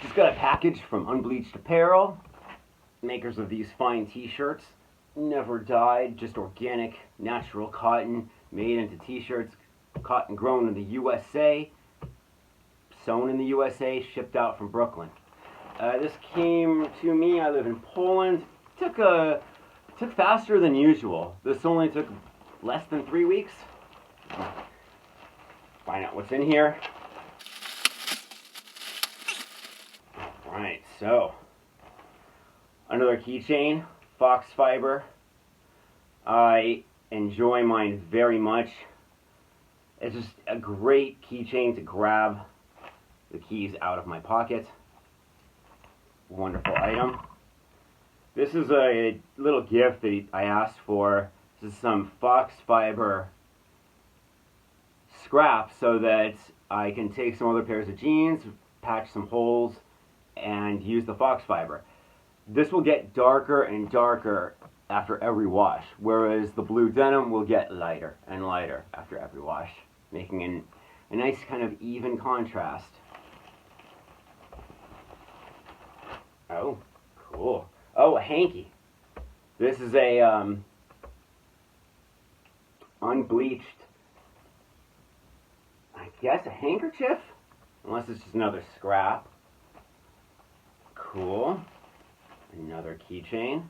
Just got a package from Unbleached Apparel, makers of these fine t-shirts. Never dyed, just organic, natural cotton made into t-shirts. Cotton grown in the USA, sewn in the USA, shipped out from Brooklyn. This came to me, I live in Poland. Took faster than usual. This only took less than 3 weeks. Find out what's in here. Alright, so another keychain, Fox Fibre. I enjoy mine very much. It's just a great keychain to grab the keys out of my pocket. Wonderful item. This is a little gift that I asked for. This is some Fox Fibre scrap so that I can take some other pairs of jeans, patch some holes, and use the Fox Fibre. This will get darker and darker after every wash, whereas the blue denim will get lighter and lighter after every wash, making a nice kind of even contrast. Oh, cool. Oh, a hanky. This is a unbleached, I guess a handkerchief? Unless it's just another scrap. Cool. Another keychain.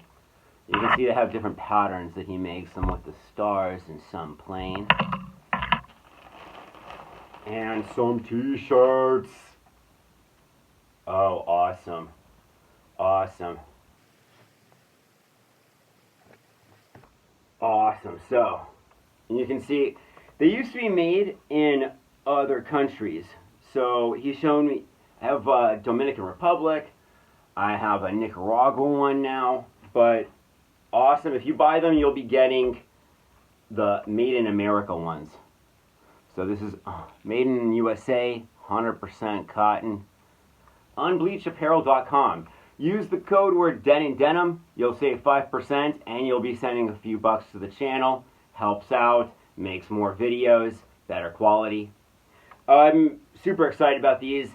You can see they have different patterns that he makes, some with the stars and some plain. And some t-shirts. Oh, awesome. Awesome. Awesome. So, you can see, they used to be made in other countries. So, he's shown me, I have Dominican Republic, I have a Nicaraguan one now, but awesome. If you buy them, you'll be getting the Made in America ones. So this is Made in USA, 100% cotton. Unbleachedapparel.com. Use the code word DENINDENIM. You'll save 5% and you'll be sending a few bucks to the channel. Helps out, makes more videos, better quality. I'm super excited about these.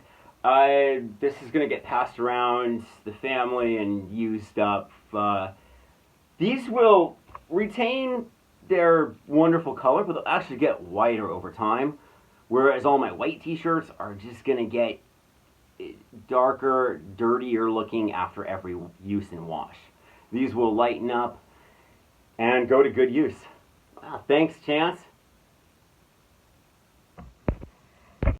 This is going to get passed around the family and used up. These will retain their wonderful color, but they'll actually get whiter over time. Whereas all my white t-shirts are just going to get darker, dirtier looking after every use and wash. These will lighten up and go to good use. Wow, thanks, Chance.